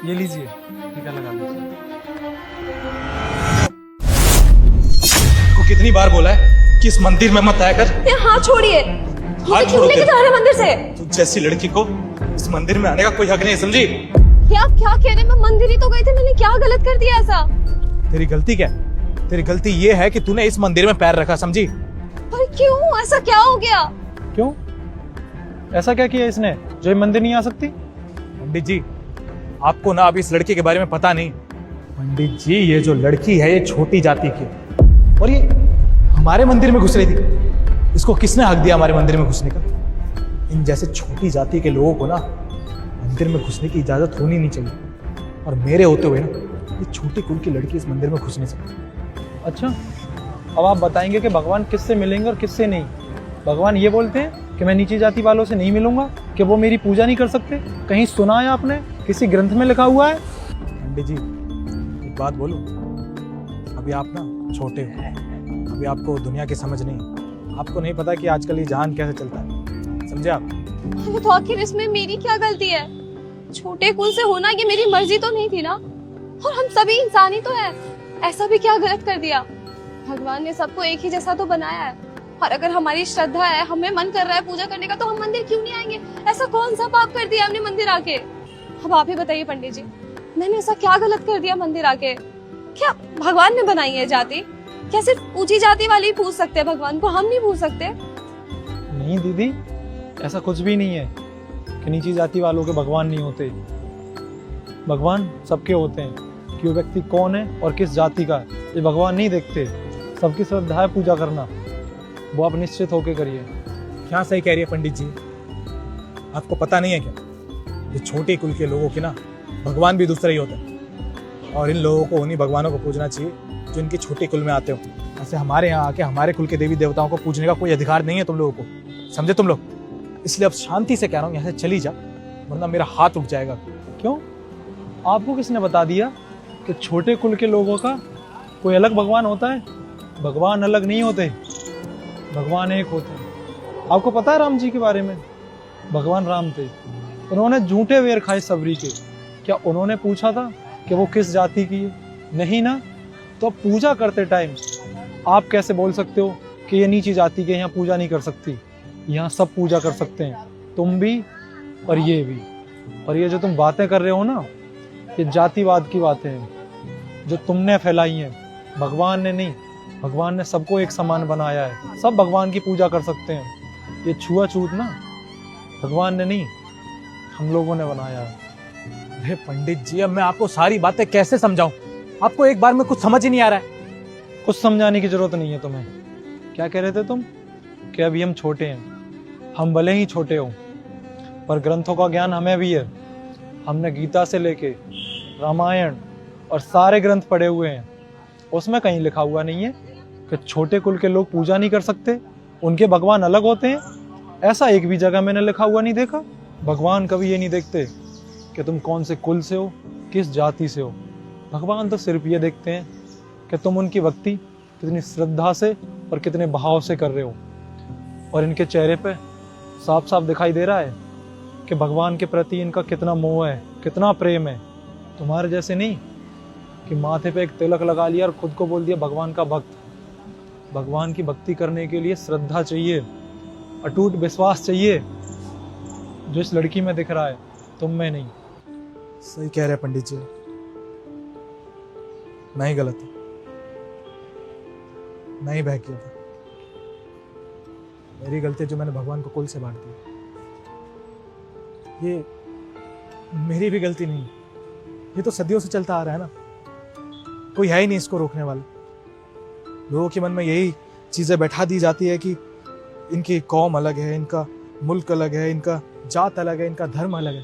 ये लीजिए, टीका लगा लीजिए। को कितनी बार बोला है कि इस मंदिर में मत आया कर। ये हाथ छोड़िए। हाथ मुझे क्यों छोड़ो लेके जा रहे हैं मंदिर से? तू जैसी लड़की को इस मंदिर में आने का कोई हक नहीं है, समझी? क्या क्या कह रहे हैं? मैं मंदिर ही तो गई थी, मैंने क्या गलत कर दिया ऐसा? तेरी गलती क्या है? तेरी गलती ये है कि तूने इस मंदिर में पैर रखा, समझी? पर क्यों? ऐसा क्या हो गया? क्यों? ऐसा क्या किया इसने जो ये मंदिर नहीं आ सकती? पंडित जी, आपको ना अभी इस लड़की के बारे में पता नहीं। पंडित जी, ये जो लड़की है ये छोटी जाति की है और ये हमारे मंदिर में घुस रही थी। इसको किसने हक दिया हमारे मंदिर में घुसने का? इन जैसे छोटी जाति के लोगों को ना मंदिर में घुसने की इजाजत होनी नहीं चाहिए और मेरे होते हुए ना ये छोटी कुल की लड़की इस मंदिर में घुस नहीं सकती। अच्छा, अब आप बताएंगे कि भगवान किससे मिलेंगे और किससे नहीं। भगवान ये बोलते हैं कि मैं नीची जाति वालों से नहीं मिलूंगा, कि वो मेरी पूजा नहीं कर सकते। कहीं सुना है आपने? किसी ग्रंथ में लिखा हुआ है? पंडित जी, एक बात बोलूं, अभी आप ना छोटे हो, अभी आपको दुनिया की समझ नहीं। आपको नहीं पता कि आजकल ये जहान कैसे चलता है, समझे आप? अरे तो आखिर इसमें मेरी क्या गलती है? छोटे कुल से होना ये मेरी मर्जी तो नहीं थी ना, और हम सभी इंसान ही तो है। ऐसा भी क्या गलत कर दिया? भगवान ने सबको एक ही जैसा तो बनाया है, और अगर हमारी श्रद्धा है, हमें मन कर रहा है पूजा करने का, तो हम मंदिर क्यों नहीं आएंगे? ऐसा कौन सा पाप कर दिया हमने मंदिर आके? अब आप ही बताइए पंडित जी, मैंने ऐसा क्या गलत कर दिया मंदिर आके? क्या भगवान ने बनाई है जाति? क्या सिर्फ ऊंची जाति वाले ही पूछ सकते हैं भगवान को, हम नहीं पूछ सकते? नहीं दीदी, ऐसा कुछ भी नहीं है कि नीची जाति वालों के भगवान नहीं होते। भगवान सबके होते हैं, कि वो व्यक्ति कौन है और किस जाति का है ये भगवान नहीं देखते। सबकी श्रद्धा है पूजा करना, वो आप निश्चित होके करिए। क्या सही कह रही है पंडित जी? आपको पता नहीं है क्या, ये छोटे कुल के लोगों के ना भगवान भी दूसरे ही होते हैं और इन लोगों को उन्हीं भगवानों को पूजना चाहिए जो इनके छोटे कुल में आते हो। ऐसे हमारे यहाँ आके हमारे कुल के देवी देवताओं को पूजने का कोई अधिकार नहीं है तुम लोगों को, समझे तुम लोग? इसलिए अब शांति से कह रहा हूँ, यहाँ से चली जा, वरना मेरा हाथ उठ जाएगा। क्यों? आपको किसने बता दिया कि छोटे कुल के लोगों का कोई अलग भगवान होता है? भगवान अलग नहीं होते, भगवान एक होते हैं। आपको पता है राम जी के बारे में? भगवान राम थे, उन्होंने झूठे वेर खाए सबरी के। क्या उन्होंने पूछा था कि वो किस जाति की है? नहीं ना। तो पूजा करते टाइम आप कैसे बोल सकते हो कि ये नीची जाति के यहाँ पूजा नहीं कर सकती? यहाँ सब पूजा कर सकते हैं, तुम भी और ये भी। और ये जो तुम बातें कर रहे हो ना, ये जातिवाद की बातें हैं जो तुमने फैलाई हैं, भगवान ने नहीं। भगवान ने सबको एक समान बनाया है, सब भगवान की पूजा कर सकते हैं। ये छुआछूत ना भगवान ने नहीं, हम लोगों ने बनाया है। अरे पंडित जी, अब मैं आपको सारी बातें कैसे समझाऊं? आपको एक बार में कुछ समझ ही नहीं आ रहा है। कुछ समझाने की जरूरत नहीं है तुम्हें। क्या कह रहे थे तुम? कि अभी हम छोटे हैं। हम भले ही छोटे हो, पर ग्रंथों का ज्ञान हमें भी है। हमने गीता से लेके रामायण और सारे ग्रंथ पढ़े हुए हैं। उसमें कहीं लिखा हुआ नहीं है कि छोटे कुल के लोग पूजा नहीं कर सकते, उनके भगवान अलग होते हैं। ऐसा एक भी जगह मैंने लिखा हुआ नहीं देखा। भगवान कभी ये नहीं देखते कि तुम कौन से कुल से हो, किस जाति से हो। भगवान तो सिर्फ ये देखते हैं कि तुम उनकी भक्ति कितनी श्रद्धा से और कितने भाव से कर रहे हो। और इनके चेहरे पे साफ साफ दिखाई दे रहा है कि भगवान के प्रति इनका कितना मोह है, कितना प्रेम है। तुम्हारे जैसे नहीं कि माथे पे एक तिलक लगा लिया और खुद को बोल दिया भगवान का भक्त। भगवान की भक्ति करने के लिए श्रद्धा चाहिए, अटूट विश्वास चाहिए, जो इस लड़की में दिख रहा है, तुम में नहीं। सही कह रहे पंडित जी, मैं ही गलत हूं, मैं ही बहक गया था। मेरी गलती है जो मैंने भगवान को कुल से बांट दिया। ये मेरी भी गलती नहीं, ये तो सदियों से चलता आ रहा है ना। कोई है ही नहीं इसको रोकने वाला। लोगों के मन में यही चीजें बैठा दी जाती है कि इनकी कौम अलग है, इनका मुल्क अलग है, इनका जात अलग है, इनका धर्म अलग है।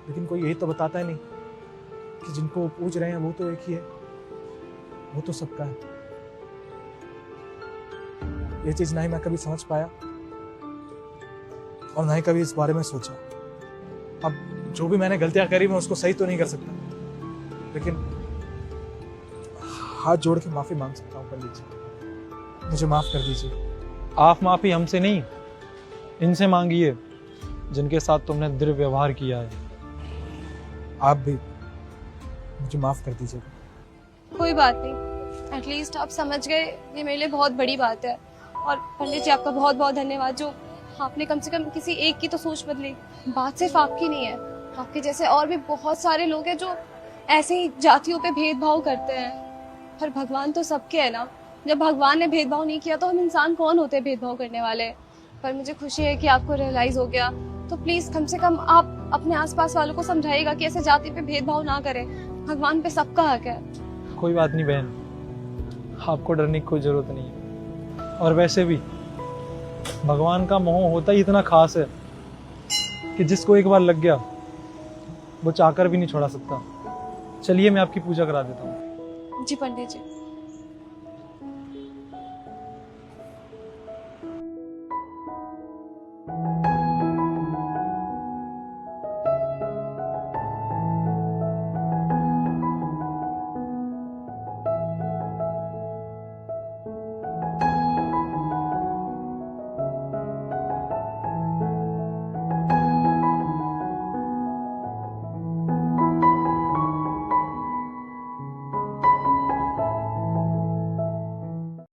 लेकिन कोई यही तो बताता है नहीं कि जिनको वो पूज रहे हैं वो तो एक ही है, वो तो सबका है। ये चीज ना ही मैं कभी समझ पाया और ना ही कभी इस बारे में सोचा। अब जो भी मैंने गलतियां करी मैं उसको सही तो नहीं कर सकता, लेकिन हाथ जोड़ के माफी मांग सकता हूँ। पंडित जी, मुझे माफ कर दीजिए। आप माफी हमसे नहीं, इनसे मांगिए जिनके साथ तुमने दुर्व्यवहार किया है। आप भी मुझे माफ कर दीजिएगा। कोई बात नहीं, एटलीस्ट आप समझ गए, ये मेरे लिए बहुत बड़ी बात है। और पंडित जी आपका बहुत बहुत धन्यवाद, जो आपने कम से कम किसी एक की तो सोच बदली। बात सिर्फ आपकी नहीं है, आपके जैसे और भी बहुत सारे लोग हैं जो ऐसे ही जातियों पे भेदभाव करते हैं। पर भगवान तो सबके है ना, जब भगवान ने भेदभाव नहीं किया तो हम इंसान कौन होते हैं भेदभाव करने वाले। पर मुझे खुशी है कि आपको रियलाइज हो गया, तो प्लीज कम से कम आप अपने आसपास वालों को समझाइएगा कि ऐसे जाति पे भेदभाव ना करें। भगवान पे सबका हक है। कोई बात नहीं बहन, आपको डरने की कोई जरूरत नहीं है। और वैसे भी भगवान का मोह होता ही इतना खास है कि जिसको एक बार लग गया वो चाहकर भी नहीं छोड़ा सकता। चलिए मैं आपकी पूजा करा देता हूँ। जी पंडित जी।